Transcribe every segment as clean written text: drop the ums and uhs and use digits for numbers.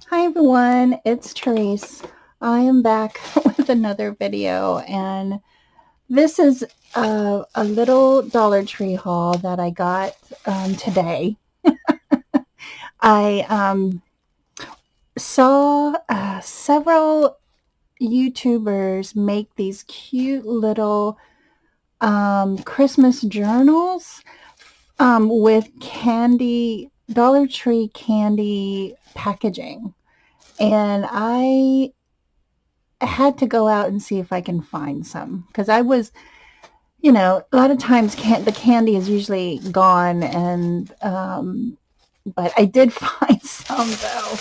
Hi everyone, it's Tereese. I am back with another video, and this is a little Dollar Tree haul that I got today. I saw several YouTubers make these cute little Christmas journals with candy, Dollar Tree candy packaging. And I had to go out and see if I can find some because I was, a lot of times the candy is usually gone, and but I did find some though,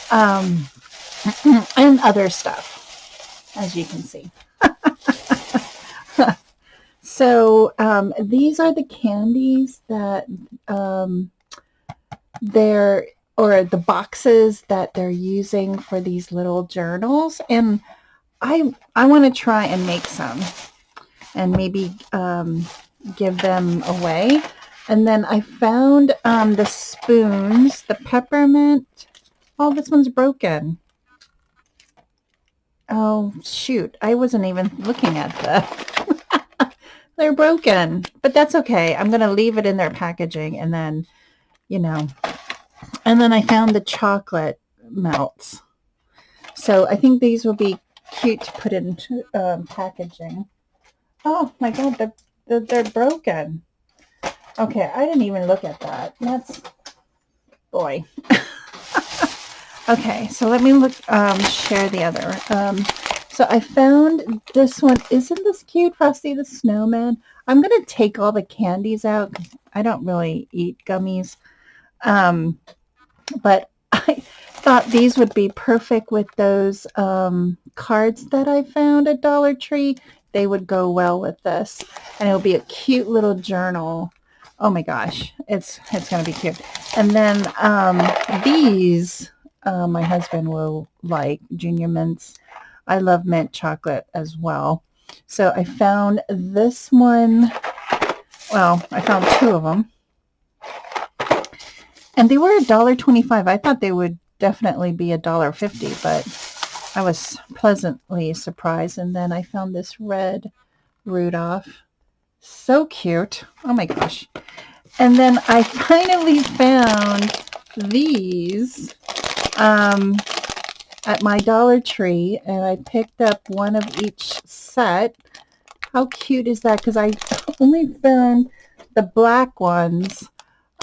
um, and other stuff, as you can see. So these are the candies that um, they're or the boxes that they're using for these little journals, and I want to try and make some and maybe give them away. And then I found the spoons, the peppermint. Oh, this one's broken. Oh, shoot. I wasn't even looking at they're broken, but that's okay. I'm going to leave it in their packaging, and then, you know, and then I found the chocolate melts. So I think these will be cute to put into packaging. Oh my God, they're broken. Okay, I didn't even look at that. That's, boy. Okay, so let me share the other. So I found this one. Isn't this cute, Frosty the Snowman? I'm going to take all the candies out because I don't really eat gummies. But I thought these would be perfect with those cards that I found at Dollar Tree. They would go well with this, and it'll be a cute little journal. Oh my gosh, it's going to be cute. And then these my husband will like, Junior Mints. I love mint chocolate as well. So I found this one. Well, I found two of them. And they were $1.25. I thought they would definitely be $1.50, but I was pleasantly surprised. And then I found this red Rudolph. So cute. Oh my gosh. And then I finally found these at my Dollar Tree, and I picked up one of each set. How cute is that? Because I only found the black ones,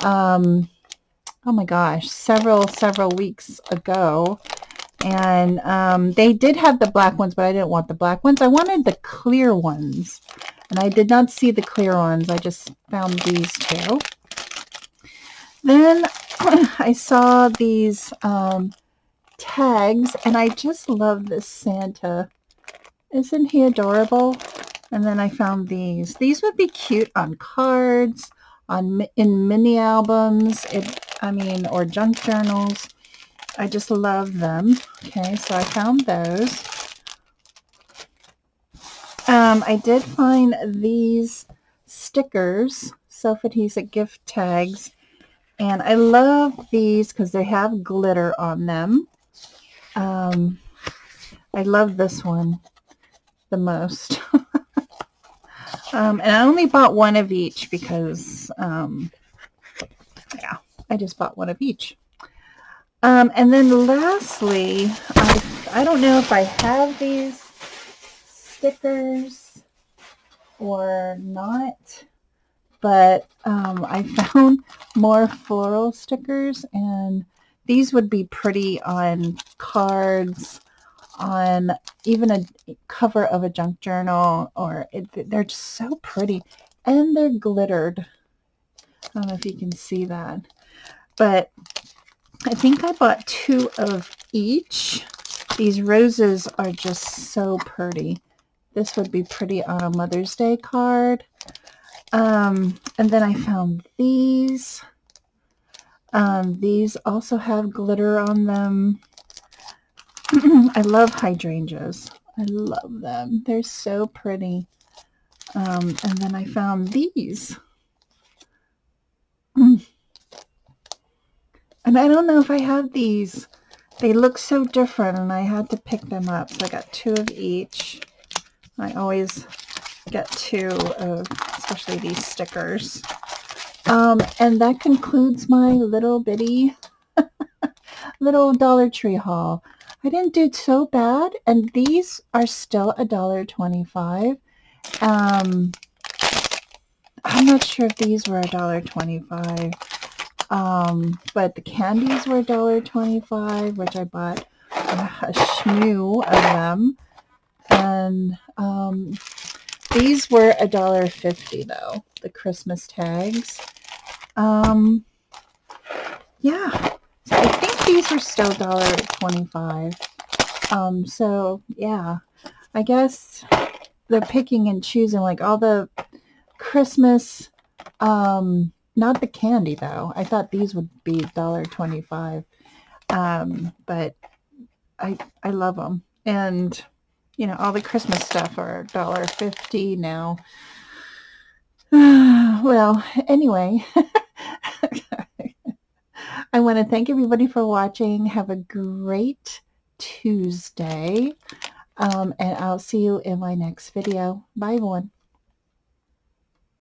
oh my gosh, several weeks ago. And they did have the black ones, but I didn't want the black ones. I wanted the clear ones, and I did not see the clear ones. I just found these two. Then I saw these tags, and I just love this Santa. Isn't he adorable? And then I found these. These would be cute on cards, in mini albums, or junk journals. I just love them. Okay, so I found those. I did find these stickers, self-adhesive gift tags, and I love these because they have glitter on them. I love this one the most. And I only bought one of each because, yeah, I just bought one of each. And then lastly, I don't know if I have these stickers or not, but I found more floral stickers, and these would be pretty on cards, on even a cover of a junk journal, they're just so pretty, and they're glittered. I don't know if you can see that, but I think I bought two of each. These roses are just so pretty. This would be pretty on a Mother's Day card. And then I found these. These also have glitter on them. I love hydrangeas. I love them. They're so pretty. And then I found these. And I don't know if I have these. they look so different, and I had to pick them up. So I got 2 of each. I always get 2 of, especially these stickers. And that concludes my little bitty little Dollar Tree haul. I didn't do so bad, and these are still $1.25. I'm not sure if these were $1.25. But the candies were $1.25, which I bought a shmoo of them. And these were $1.50 though, the Christmas tags. Yeah, so I think these are still $1.25. So yeah, I guess they're picking and choosing like all the Christmas, not the candy though. I thought these would be $1.25. But I love them. And you know, all the Christmas stuff are $1.50 now. Well, anyway, I want to thank everybody for watching. Have a great Tuesday. And I'll see you in my next video. Bye, everyone.